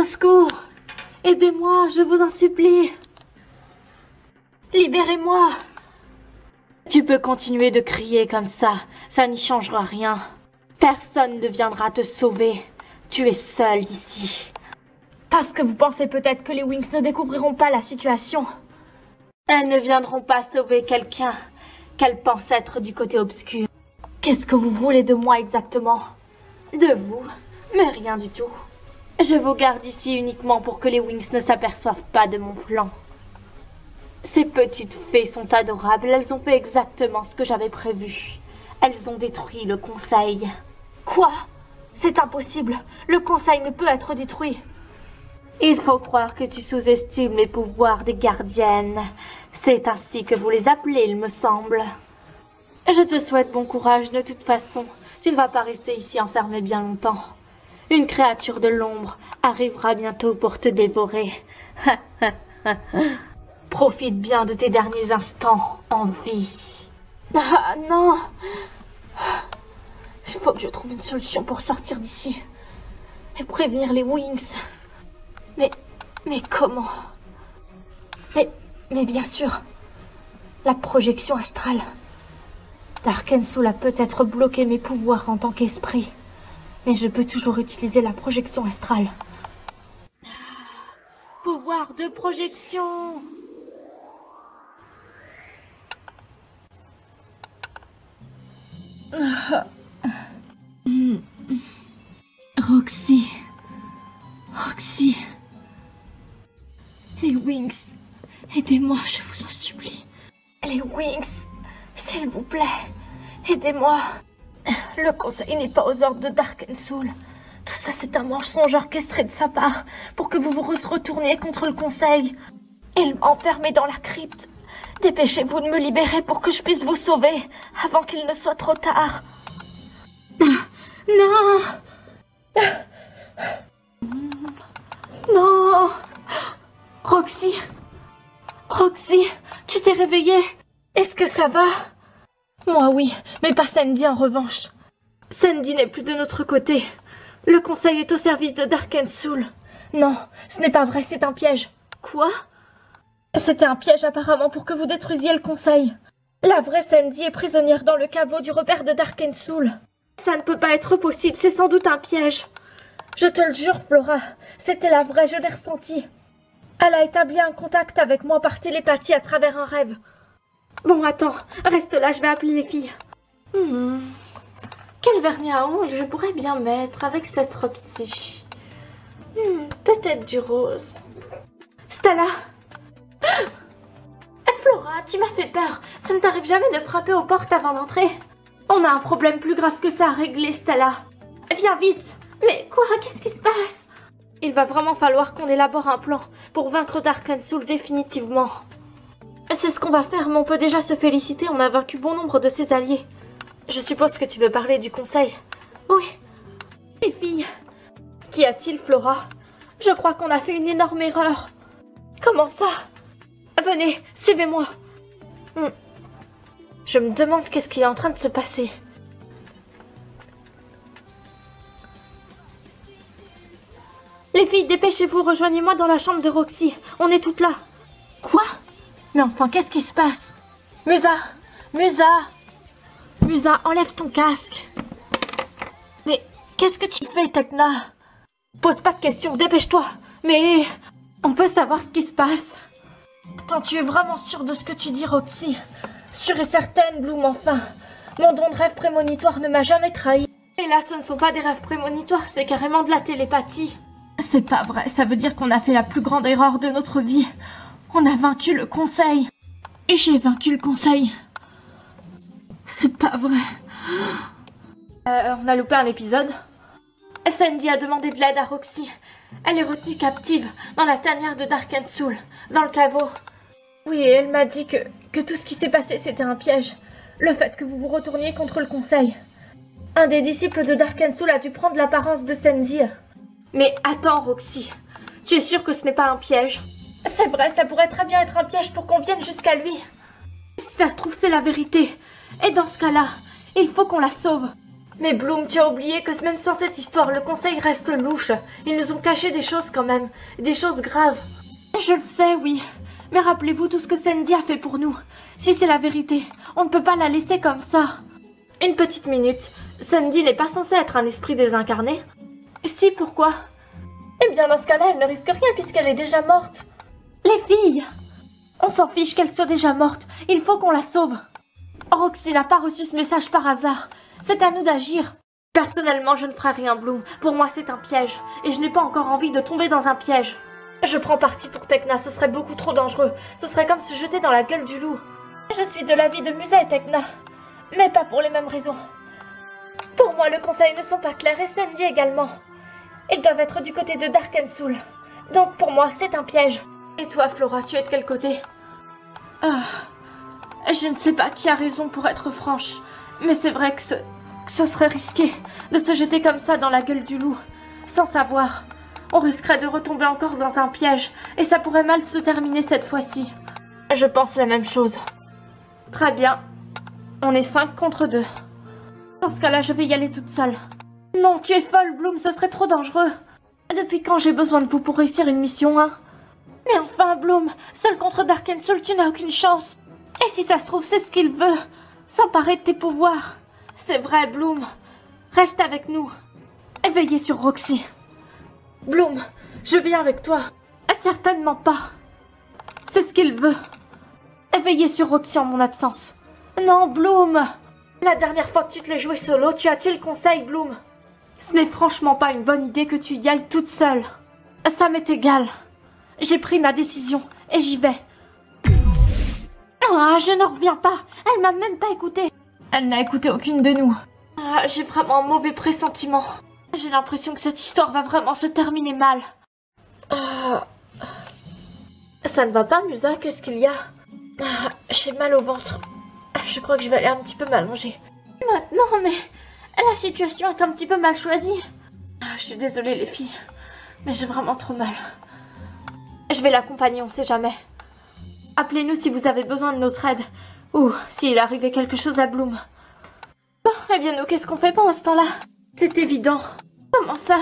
Au secours! Aidez-moi, je vous en supplie! Libérez-moi! Tu peux continuer de crier comme ça n'y changera rien. Personne ne viendra te sauver. Tu es seul ici. Parce que vous pensez peut-être que les Wings ne découvriront pas la situation. Elles ne viendront pas sauver quelqu'un qu'elles pensent être du côté obscur. Qu'est-ce que vous voulez de moi exactement? De vous, mais rien du tout. Je vous garde ici uniquement pour que les Wings ne s'aperçoivent pas de mon plan. Ces petites fées sont adorables, elles ont fait exactement ce que j'avais prévu. Elles ont détruit le conseil. Quoi? C'est impossible, le conseil ne peut être détruit. Il faut croire que tu sous-estimes les pouvoirs des gardiennes. C'est ainsi que vous les appelez, il me semble. Je te souhaite bon courage de toute façon. Tu ne vas pas rester ici enfermé bien longtemps. Une créature de l'ombre arrivera bientôt pour te dévorer. Profite bien de tes derniers instants en vie. Ah non! Il faut que je trouve une solution pour sortir d'ici. Et prévenir les Wings. Mais comment? Mais bien sûr, la projection astrale. Darkensoul a peut-être bloqué mes pouvoirs en tant qu'esprit, mais je peux toujours utiliser la projection astrale. Pouvoir de projection! Roxy. Les Wings, aidez-moi, je vous en supplie. Les Wings, s'il vous plaît, aidez-moi. Le conseil n'est pas aux ordres de Darkensoul. Tout ça, c'est un mensonge orchestré de sa part pour que vous vous retourniez contre le conseil. Il m'a enfermé dans la crypte. Dépêchez-vous de me libérer pour que je puisse vous sauver avant qu'il ne soit trop tard. Non! Non! Roxy, tu t'es réveillée? Est-ce que ça va? Moi oui, mais pas Sandy en revanche. Sandy n'est plus de notre côté. Le conseil est au service de Darkensoul. Non, ce n'est pas vrai, c'est un piège. Quoi? C'était un piège apparemment pour que vous détruisiez le conseil. La vraie Sandy est prisonnière dans le caveau du repère de Darkensoul. Ça ne peut pas être possible, c'est sans doute un piège. Je te le jure, Flora, c'était la vraie, je l'ai ressentie. Elle a établi un contact avec moi par télépathie à travers un rêve. Bon, attends, reste là, je vais appeler les filles. Quel vernis à ongles je pourrais bien mettre avec cette robe-ci? Peut-être du rose. Stella! Flora, tu m'as fait peur. Ça ne t'arrive jamais de frapper aux portes avant d'entrer? On a un problème plus grave que ça à régler, Stella. Viens vite! Mais quoi? Qu'est-ce qui se passe? Il va vraiment falloir qu'on élabore un plan pour vaincre Darkensoul définitivement. C'est ce qu'on va faire, mais on peut déjà se féliciter, on a vaincu bon nombre de ses alliés. Je suppose que tu veux parler du conseil. Oui. Les filles. Qu'y a-t-il, Flora? Je crois qu'on a fait une énorme erreur. Comment ça? Venez, suivez-moi. Je me demande qu'est-ce qui est en train de se passer. Les filles, dépêchez-vous, rejoignez-moi dans la chambre de Roxy. On est toutes là. Quoi? Mais enfin, qu'est-ce qui se passe? Musa, enlève ton casque. Mais qu'est-ce que tu fais, Tekna? Pose pas de questions, dépêche-toi. Mais on peut savoir ce qui se passe? Attends, tu es vraiment sûre de ce que tu dis, Roxy? Sûre et certaine, Bloom, enfin. Mon don de rêve prémonitoire ne m'a jamais trahi. Et là, ce ne sont pas des rêves prémonitoires, c'est carrément de la télépathie. C'est pas vrai, ça veut dire qu'on a fait la plus grande erreur de notre vie. On a vaincu le conseil. Et j'ai vaincu le conseil. C'est pas vrai. On a loupé un épisode. Sandy a demandé de l'aide à Roxy. Elle est retenue captive dans la tanière de Darkensoul, dans le caveau. Oui, et elle m'a dit que tout ce qui s'est passé, c'était un piège. Le fait que vous vous retourniez contre le conseil. Un des disciples de Darkensoul a dû prendre l'apparence de Sandy. Mais attends, Roxy. Tu es sûre que ce n'est pas un piège? C'est vrai, ça pourrait très bien être un piège pour qu'on vienne jusqu'à lui. Si ça se trouve, c'est la vérité. Et dans ce cas-là, il faut qu'on la sauve. Mais Bloom, tu as oublié que même sans cette histoire, le conseil reste louche. Ils nous ont caché des choses quand même, des choses graves. Je le sais, oui. Mais rappelez-vous tout ce que Sandy a fait pour nous. Si c'est la vérité, on ne peut pas la laisser comme ça. Une petite minute. Sandy n'est pas censée être un esprit désincarné? Si, pourquoi? Eh bien, dans ce cas-là, elle ne risque rien puisqu'elle est déjà morte. Les filles! On s'en fiche qu'elle soit déjà morte. Il faut qu'on la sauve. Roxy n'a pas reçu ce message par hasard. C'est à nous d'agir. Personnellement, je ne ferai rien, Bloom. Pour moi, c'est un piège. Et je n'ai pas encore envie de tomber dans un piège. Je prends parti pour Tecna, ce serait beaucoup trop dangereux. Ce serait comme se jeter dans la gueule du loup. Je suis de l'avis de Musa et Tecna. Mais pas pour les mêmes raisons. Pour moi, le conseil ne sont pas clairs et Sandy également. Ils doivent être du côté de Darkensoul. Donc pour moi, c'est un piège. Et toi, Flora, tu es de quel côté? Je ne sais pas qui a raison pour être franche. Mais c'est vrai que ce serait risqué de se jeter comme ça dans la gueule du loup. Sans savoir. On risquerait de retomber encore dans un piège. Et ça pourrait mal se terminer cette fois-ci. Je pense la même chose. Très bien. On est 5 contre 2. Dans ce cas-là, je vais y aller toute seule. Non, tu es folle, Bloom, ce serait trop dangereux. Depuis quand j'ai besoin de vous pour réussir une mission, hein? Mais enfin, Bloom, seul contre Darkensoul, tu n'as aucune chance. Et si ça se trouve, c'est ce qu'il veut. S'emparer de tes pouvoirs. C'est vrai, Bloom. Reste avec nous. Et veillez sur Roxy. Bloom, je viens avec toi. Certainement pas. C'est ce qu'il veut. Et veillez sur Roxy en mon absence. Non, Bloom. La dernière fois que tu te l'es joué solo, tu as tué le conseil, Bloom. Ce n'est franchement pas une bonne idée que tu y ailles toute seule. Ça m'est égal. J'ai pris ma décision et j'y vais. Ah, je n'en reviens pas. Elle m'a même pas écoutée. Elle n'a écouté aucune de nous. Ah, j'ai vraiment un mauvais pressentiment. J'ai l'impression que cette histoire va vraiment se terminer mal. Ça ne va pas, Musa? Qu'est-ce qu'il y a? J'ai mal au ventre. Je crois que je vais aller un petit peu m'allonger. Maintenant, mais la situation est un petit peu mal choisie. Je suis désolée, les filles, mais j'ai vraiment trop mal. Je vais l'accompagner, on sait jamais. Appelez-nous si vous avez besoin de notre aide. Ou s'il arrivait quelque chose à Bloom. Bon, eh bien nous, qu'est-ce qu'on fait pendant ce temps-là? C'est évident. Comment ça?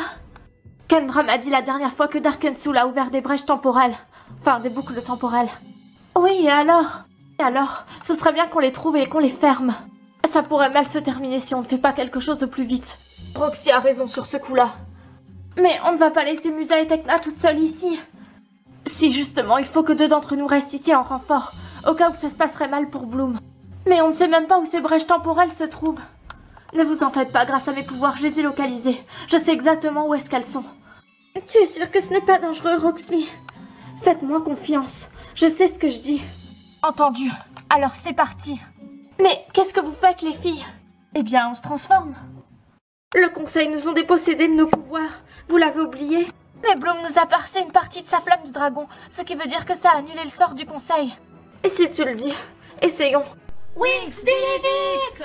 Kendra m'a dit la dernière fois que Darkensoul a ouvert des brèches temporelles. Enfin, des boucles temporelles. Oui, et alors? Et alors, ce serait bien qu'on les trouve et qu'on les ferme. Ça pourrait mal se terminer si on ne fait pas quelque chose de plus vite. Roxy a raison sur ce coup-là. Mais on ne va pas laisser Musa et Tecna toutes seules ici. Si justement, il faut que 2 d'entre nous restent ici en renfort, au cas où ça se passerait mal pour Bloom. Mais on ne sait même pas où ces brèches temporelles se trouvent. Ne vous en faites pas, grâce à mes pouvoirs, je les ai localisées. Je sais exactement où est-ce qu'elles sont. Tu es sûre que ce n'est pas dangereux, Roxy? Faites-moi confiance. Je sais ce que je dis. Entendu. Alors c'est parti. Mais qu'est-ce que vous faites, les filles? Eh bien, on se transforme. Le conseil nous ont dépossédés de nos pouvoirs. Vous l'avez oublié? Mais Bloom nous a passé une partie de sa flamme du dragon, ce qui veut dire que ça a annulé le sort du conseil. Et si tu le dis, essayons. Wings, Billy Vix!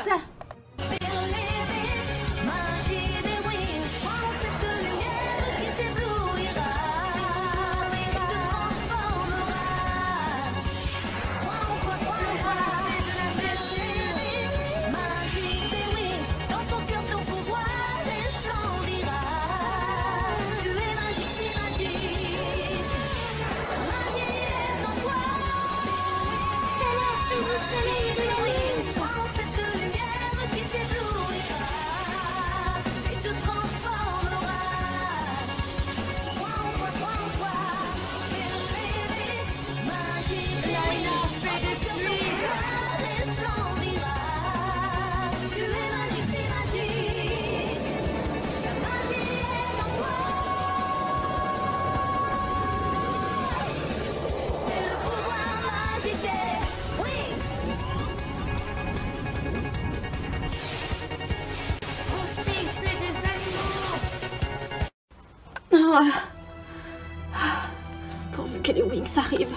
Pourvu que les Wings arrivent.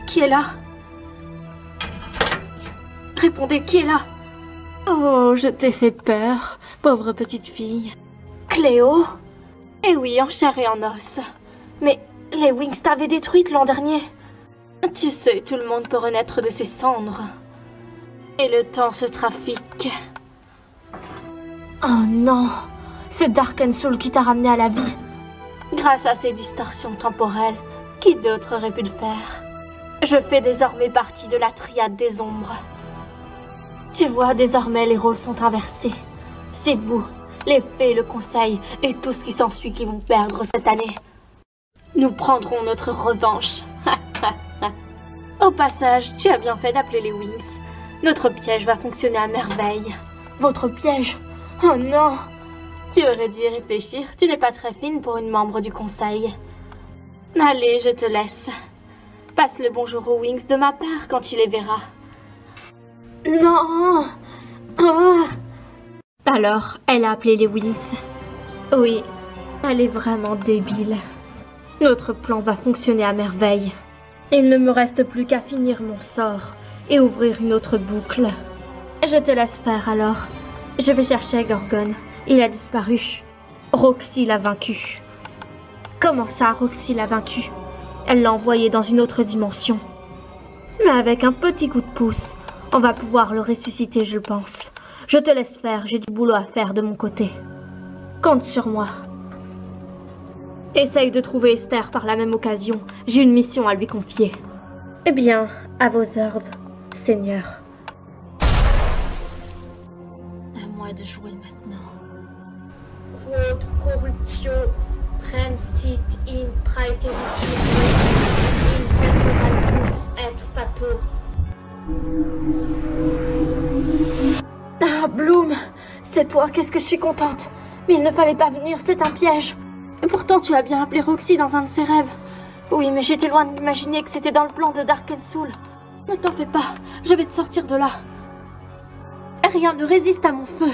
Qui est là? Répondez, qui est là? Oh, je t'ai fait peur, pauvre petite fille. Cléo? Eh oui, en chair et en os. Mais les Wings t'avaient détruite l'an dernier. Tu sais, tout le monde peut renaître de ses cendres. Et le temps se trafique. Oh non, c'est Dark Soul qui t'a ramené à la vie. Grâce à ces distorsions temporelles, qui d'autre aurait pu le faire? Je fais désormais partie de la triade des ombres. Tu vois, désormais les rôles sont inversés. C'est vous, les fées, le conseil et tout ce qui s'ensuit qui vont perdre cette année. Nous prendrons notre revanche. Au passage, tu as bien fait d'appeler les Wings. Notre piège va fonctionner à merveille. Votre piège? Oh non! Tu aurais dû y réfléchir, tu n'es pas très fine pour une membre du conseil. Allez, je te laisse. Passe le bonjour aux Wings de ma part quand tu les verras. Non! Oh. Alors, elle a appelé les Wings. Oui, elle est vraiment débile. Notre plan va fonctionner à merveille. Il ne me reste plus qu'à finir mon sort et ouvrir une autre boucle. Je te laisse faire alors. Je vais chercher Gorgon. Il a disparu. Roxy l'a vaincu. Comment ça, Roxy l'a vaincu? Elle l'a envoyé dans une autre dimension. Mais avec un petit coup de pouce, on va pouvoir le ressusciter, je pense. Je te laisse faire, j'ai du boulot à faire de mon côté. Compte sur moi. Essaye de trouver Esther par la même occasion. J'ai une mission à lui confier. Eh bien, à vos ordres, Seigneur. À moi de jouer maintenant. Quod corruptio transit in praeteritum in temporalibus et fato. Ah, Bloom, c'est toi, qu'est-ce que je suis contente. Mais il ne fallait pas venir, c'est un piège. Et pourtant, tu as bien appelé Roxy dans un de ses rêves. Oui, mais j'étais loin de m'imaginer que c'était dans le plan de Dark Soul. Ne t'en fais pas, je vais te sortir de là. Rien ne résiste à mon feu.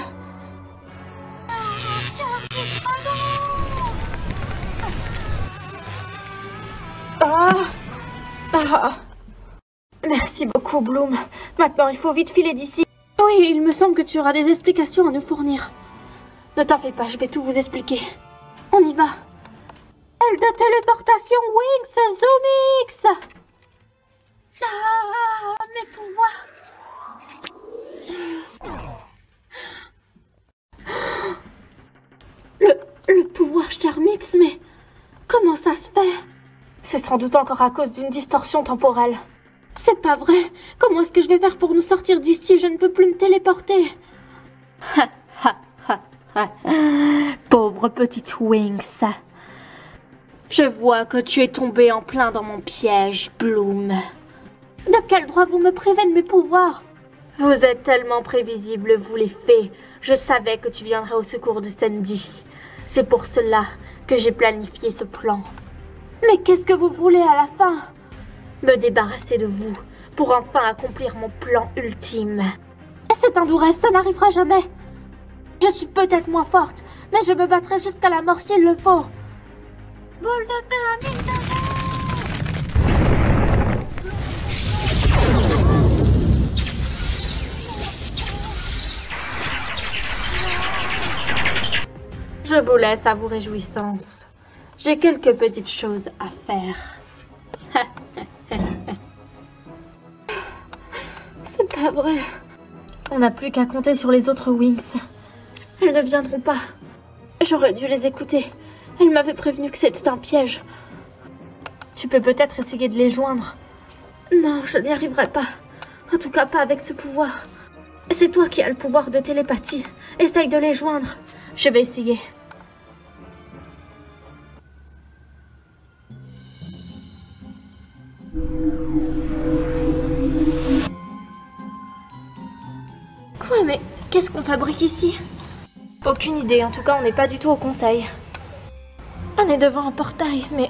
Merci beaucoup, Bloom. Maintenant, il faut vite filer d'ici. Oui, il me semble que tu auras des explications à nous fournir. Ne t'en fais pas, je vais tout vous expliquer. On y va. Aile de téléportation Wings Zoomix. Ah, mes pouvoirs. Le pouvoir Charmix, mais comment ça se fait? C'est sans doute encore à cause d'une distorsion temporelle. C'est pas vrai. Comment est-ce que je vais faire pour nous sortir d'ici? Je ne peux plus me téléporter. Pauvre petite Wings. Je vois que tu es tombée en plein dans mon piège, Bloom. De quel droit vous me privez de mes pouvoirs? Vous êtes tellement prévisibles, vous les fées. Je savais que tu viendrais au secours de Sandy. C'est pour cela que j'ai planifié ce plan. Mais qu'est-ce que vous voulez à la fin? Me débarrasser de vous, pour enfin accomplir mon plan ultime. C'est un doux rêve, ça n'arrivera jamais. Je suis peut-être moins forte, mais je me battrai jusqu'à la mort s'il le faut. Boule de feu à mille Je vous laisse à vos réjouissances. J'ai quelques petites choses à faire. C'est pas vrai. On n'a plus qu'à compter sur les autres Wings. Elles ne viendront pas. J'aurais dû les écouter. Elles m'avaient prévenu que c'était un piège. Tu peux peut-être essayer de les joindre. Non, je n'y arriverai pas. En tout cas, pas avec ce pouvoir. C'est toi qui as le pouvoir de télépathie. Essaye de les joindre. Je vais essayer. Quoi, mais qu'est-ce qu'on fabrique ici? Aucune idée, en tout cas on n'est pas du tout au conseil. On est devant un portail, mais...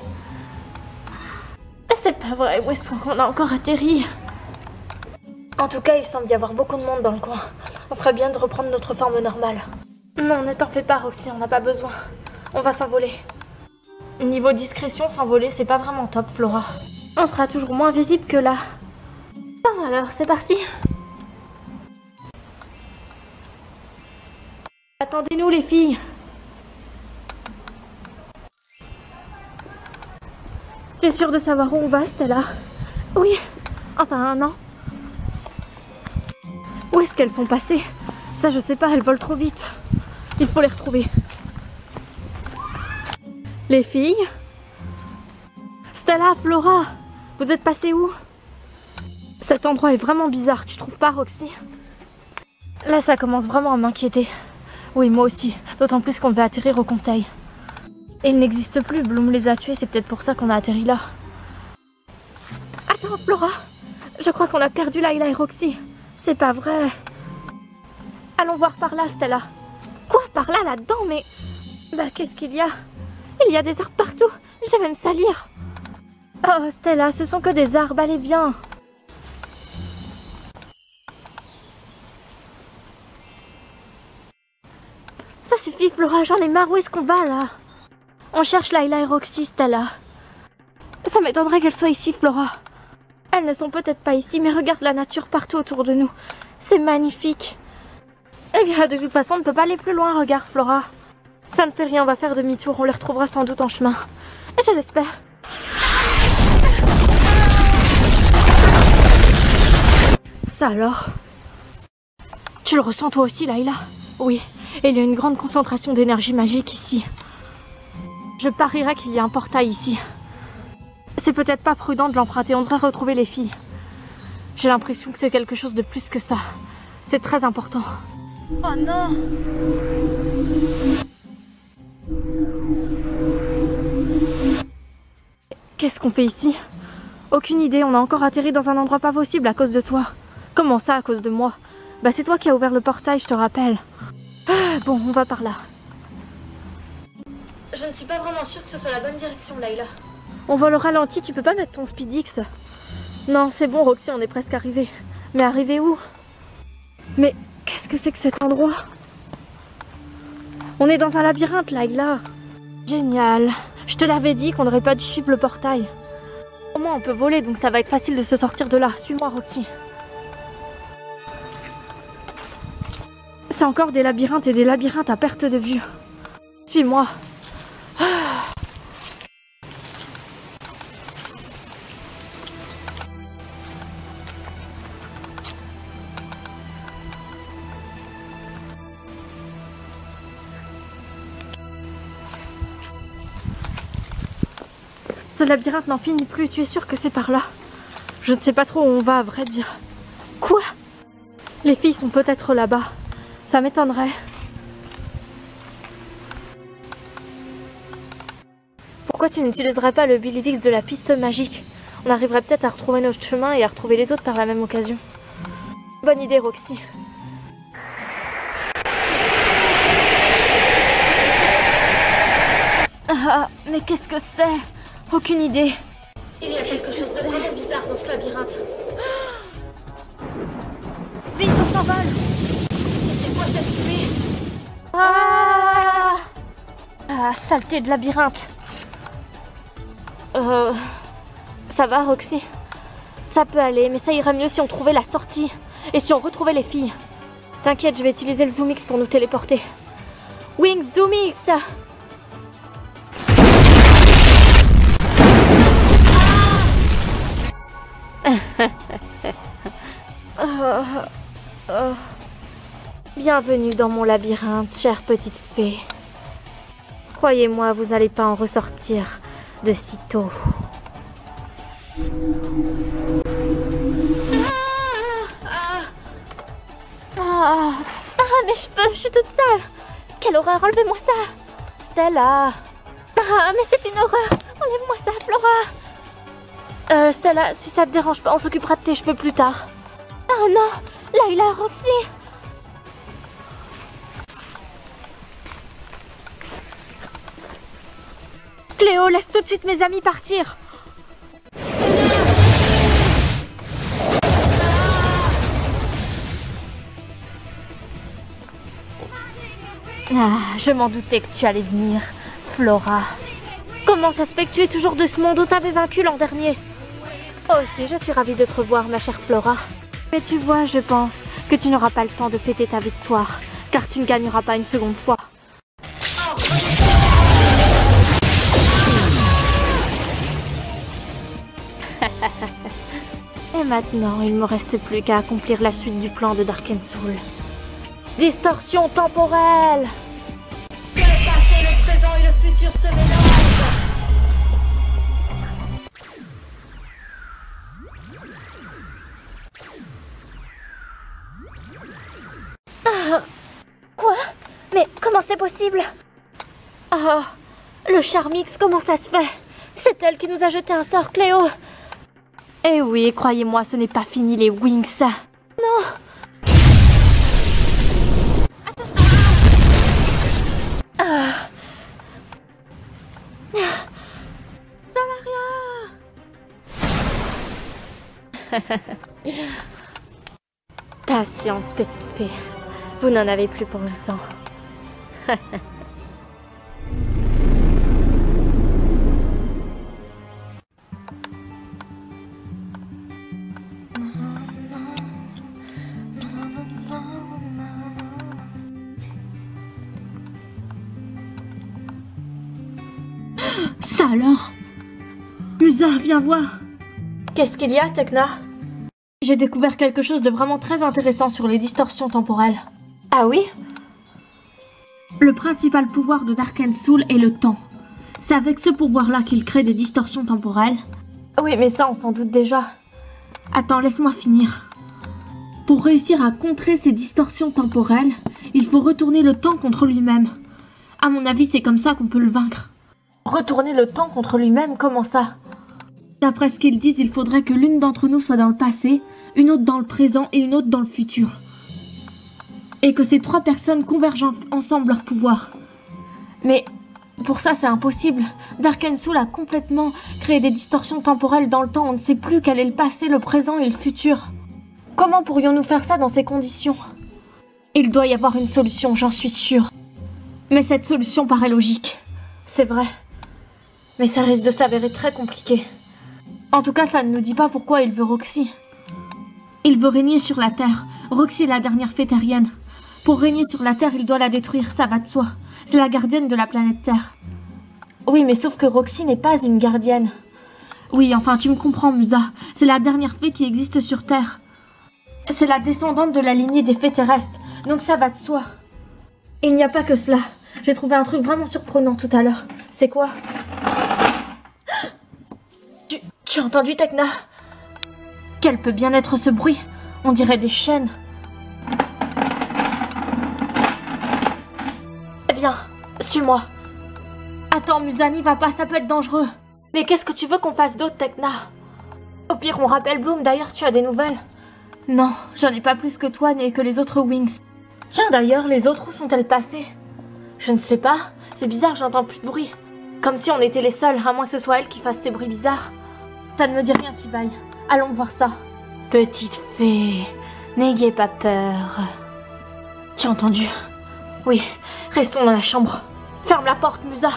C'est pas vrai, où est-ce qu'on a encore atterri? En tout cas, il semble y avoir beaucoup de monde dans le coin. On ferait bien de reprendre notre forme normale. Non, ne t'en fais pas, Roxy, on n'a pas besoin. On va s'envoler. Niveau discrétion, s'envoler, c'est pas vraiment top, Flora. On sera toujours moins visible que là. Bon, alors, c'est parti. Attendez-nous, les filles. Tu es sûre de savoir où on va, Stella? Oui. Enfin, non. est-ce qu'elles sont passées? Ça, je sais pas, elles volent trop vite. Il faut les retrouver. Les filles? Stella, Flora, vous êtes passées où? Cet endroit est vraiment bizarre, tu trouves pas, Roxy? Là, ça commence vraiment à m'inquiéter. Oui, moi aussi, d'autant plus qu'on devait atterrir au conseil. Et il n'existe plus, Bloom les a tués, c'est peut-être pour ça qu'on a atterri là. Attends, Flora, je crois qu'on a perdu Layla et Roxy. C'est pas vrai. Allons voir par là, Stella. Quoi, par là, là-dedans, mais... Bah, qu'est-ce qu'il y a? Il y a des arbres partout, je vais me salir. Oh, Stella, ce sont que des arbres, allez, viens. Ça suffit, Flora, j'en ai marre, où est-ce qu'on va, là? On cherche Layla et Roxy, Stella. Ça m'étonnerait qu'elles soient ici, Flora. Elles ne sont peut-être pas ici, mais regarde la nature partout autour de nous. C'est magnifique. Eh bien, de toute façon, on ne peut pas aller plus loin, regarde, Flora. Ça ne fait rien, on va faire demi-tour, on les retrouvera sans doute en chemin. Et je l'espère. Ça alors? Tu le ressens toi aussi, Layla? Oui, et il y a une grande concentration d'énergie magique ici. Je parierais qu'il y a un portail ici. C'est peut-être pas prudent de l'emprunter, on devrait retrouver les filles. J'ai l'impression que c'est quelque chose de plus que ça. C'est très important. Oh non! Qu'est-ce qu'on fait ici? Aucune idée, on a encore atterri dans un endroit pas possible à cause de toi. Comment ça, à cause de moi? Bah c'est toi qui as ouvert le portail, je te rappelle. Bon, on va par là. Je ne suis pas vraiment sûre que ce soit la bonne direction, Layla. On vole au ralenti, tu peux pas mettre ton Speedix? Non, c'est bon, Roxy, on est presque arrivé. Mais arrivé où? Mais qu'est-ce que c'est que cet endroit? On est dans un labyrinthe, Layla. Génial. Je te l'avais dit qu'on n'aurait pas dû suivre le portail. Au moins, on peut voler, donc ça va être facile de se sortir de là. Suis-moi, Roxy. C'est encore des labyrinthes et des labyrinthes à perte de vue. Suis-moi. Ce labyrinthe n'en finit plus, tu es sûr que c'est par là? Je ne sais pas trop où on va, à vrai dire. Quoi? Les filles sont peut-être là-bas. Ça m'étonnerait. Pourquoi tu n'utiliserais pas le Billivix de la piste magique? On arriverait peut-être à retrouver notre chemin et à retrouver les autres par la même occasion. Bonne idée, Roxy. Ah, mais qu'est-ce que c'est? Aucune idée. Il y a quelque chose de vraiment bizarre dans ce labyrinthe. Vite, on s'envole. Mais c'est quoi cette fumée? Ah, saleté de labyrinthe. Ça va, Roxy? Ça peut aller, mais ça irait mieux si on trouvait la sortie. Et si on retrouvait les filles. T'inquiète, je vais utiliser le Zoomix pour nous téléporter. Wing Zoomix! Bienvenue dans mon labyrinthe, chère petite fée. Croyez-moi, vous n'allez pas en ressortir de sitôt. Mes cheveux, je suis toute sale. Quelle horreur, enlevez-moi ça. Stella. Mais c'est une horreur. Enlève-moi ça, Flora. Stella, si ça te dérange pas, on s'occupera de tes cheveux plus tard. Oh non, Layla, Roxy. Cléo, laisse tout de suite mes amis partir. Je m'en doutais que tu allais venir, Flora. Comment ça se fait que tu es toujours de ce monde où t'avais vaincu l'an dernier? Oh aussi, je suis ravie de te revoir, ma chère Flora. Mais tu vois, je pense que tu n'auras pas le temps de fêter ta victoire, car tu ne gagneras pas une seconde fois. Et maintenant, il me reste plus qu'à accomplir la suite du plan de Darkensoul. Distorsion temporelle! Que le passé, le présent et le futur se mélangent. Quoi? Mais comment c'est possible? Ah, le Charmix, comment ça se fait? C'est elle qui nous a jeté un sort, Cléo. Eh oui, croyez-moi, ce n'est pas fini les Wings. Non. Solaria. Patience, petite fée. Vous n'en avez plus pour longtemps. Ça alors? Musa, viens voir. Qu'est-ce qu'il y a, Tekna? J'ai découvert quelque chose de vraiment très intéressant sur les distorsions temporelles. Ah oui? Le principal pouvoir de Darkensoul est le temps. C'est avec ce pouvoir-là qu'il crée des distorsions temporelles. Oui, mais ça, on s'en doute déjà. Attends, laisse-moi finir. Pour réussir à contrer ces distorsions temporelles, il faut retourner le temps contre lui-même. À mon avis, c'est comme ça qu'on peut le vaincre. Retourner le temps contre lui-même, comment ça? D'après ce qu'ils disent, il faudrait que l'une d'entre nous soit dans le passé, une autre dans le présent et une autre dans le futur. Et que ces trois personnes convergent ensemble leur pouvoir. Mais pour ça, c'est impossible. Darkensoul a complètement créé des distorsions temporelles dans le temps. On ne sait plus quel est le passé, le présent et le futur. Comment pourrions-nous faire ça dans ces conditions? Il doit y avoir une solution, j'en suis sûre. Mais cette solution paraît logique. C'est vrai. Mais ça risque de s'avérer très compliqué. En tout cas, ça ne nous dit pas pourquoi il veut Roxy. Il veut régner sur la Terre. Roxy est la dernière fée terrienne. Pour régner sur la Terre, il doit la détruire, ça va de soi. C'est la gardienne de la planète Terre. Oui, mais sauf que Roxy n'est pas une gardienne. Oui, enfin, tu me comprends, Musa. C'est la dernière fée qui existe sur Terre. C'est la descendante de la lignée des fées terrestres, donc ça va de soi. Il n'y a pas que cela. J'ai trouvé un truc vraiment surprenant tout à l'heure. C'est quoi? Tu as entendu, Tekna? Quel peut bien être ce bruit? On dirait des chaînes. Viens, suis-moi. Attends, Musa, n'y va pas, ça peut être dangereux. Mais qu'est-ce que tu veux qu'on fasse d'autre, Tekna? Au pire, on rappelle Bloom, d'ailleurs, tu as des nouvelles? Non, j'en ai pas plus que toi, ni que les autres Wings. Tiens, d'ailleurs, les autres, où sont-elles passées? Je ne sais pas, c'est bizarre, j'entends plus de bruit. Comme si on était les seuls, à moins que ce soit elle qui fasse ces bruits bizarres. Ça ne me dit rien qui vaille. Allons voir ça. Petite fée, n'ayez pas peur. Tu as entendu? Oui, restons dans la chambre. Ferme la porte, Musa.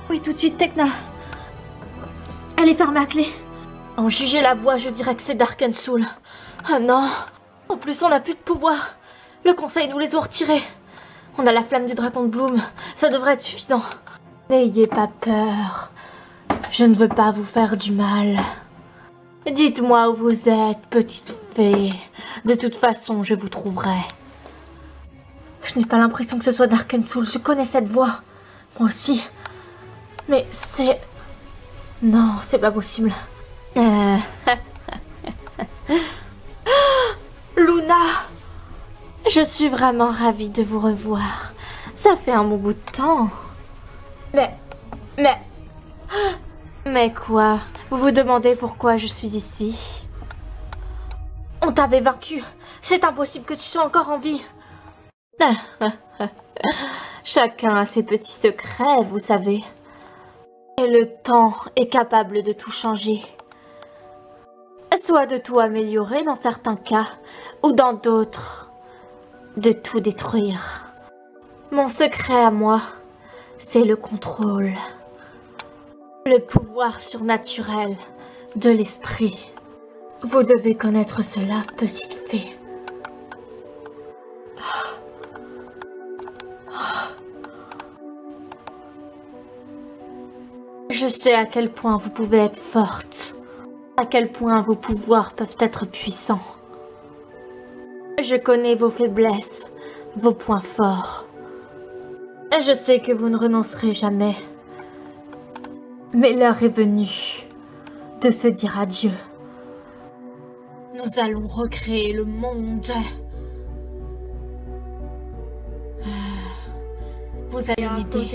Oui, tout de suite, Tekna. Elle est fermée à clé. En juger la voix, je dirais que c'est Darkensoul. Ah non. En plus, on n'a plus de pouvoir. Le conseil nous les a retirés. On a la flamme du dragon de Bloom. Ça devrait être suffisant. N'ayez pas peur. Je ne veux pas vous faire du mal. Dites-moi où vous êtes, petite fée. De toute façon, je vous trouverai. Je n'ai pas l'impression que ce soit Darkensoul. Je connais cette voix. Moi aussi. Mais c'est... Non, c'est pas possible. Luna! Je suis vraiment ravie de vous revoir. Ça fait un bon bout de temps. Mais quoi? Vous vous demandez pourquoi je suis ici? On t'avait vaincu. C'est impossible que tu sois encore en vie. Chacun a ses petits secrets, vous savez. Et le temps est capable de tout changer. Soit de tout améliorer dans certains cas, ou dans d'autres, de tout détruire. Mon secret à moi, c'est le contrôle. Le pouvoir surnaturel de l'esprit. Vous devez connaître cela, petite fée. Je sais à quel point vous pouvez être forte. à quel point vos pouvoirs peuvent être puissants. Je connais vos faiblesses, vos points forts. Et je sais que vous ne renoncerez jamais. Mais l'heure est venue de se dire adieu. Nous allons recréer le monde. Vous allez m'aider.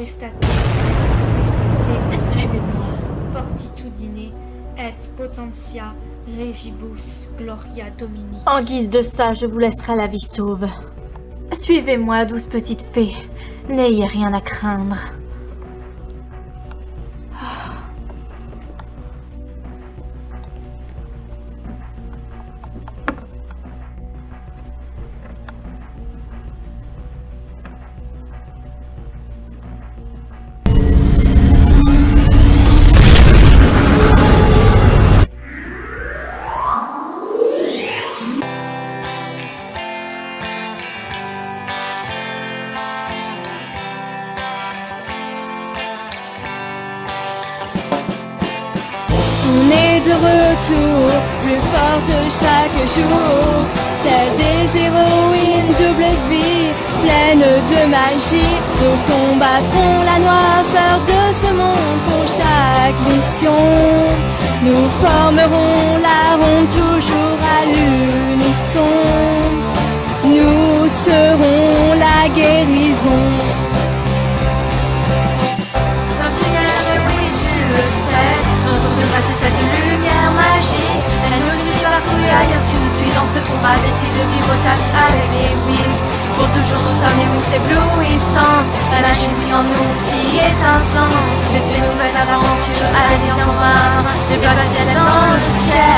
Suivez-moi. Fortitudine et potentia regibus gloria Domini. En guise de ça, je vous laisserai la vie sauve. Suivez-moi, douce petite fée. N'ayez rien à craindre. On est de retour, plus forte chaque jour, tels des héroïnes double vie, pleines de magie. Nous combattrons la noirceur de ce monde pour chaque mission. Nous formerons la ronde toujours à l'unisson. Nous serons la guérison. C'est cette lumière magique. Elle nous suit partout et ailleurs. Tu nous suis dans ce combat. Décide de vivre ta vie avec les Wings. Pour toujours nous sommes les Wings éblouissantes. La magie brille en nous si étincelante. Cette fête ouverte à l'aventure. Allez viens voir des batailles dans le ciel.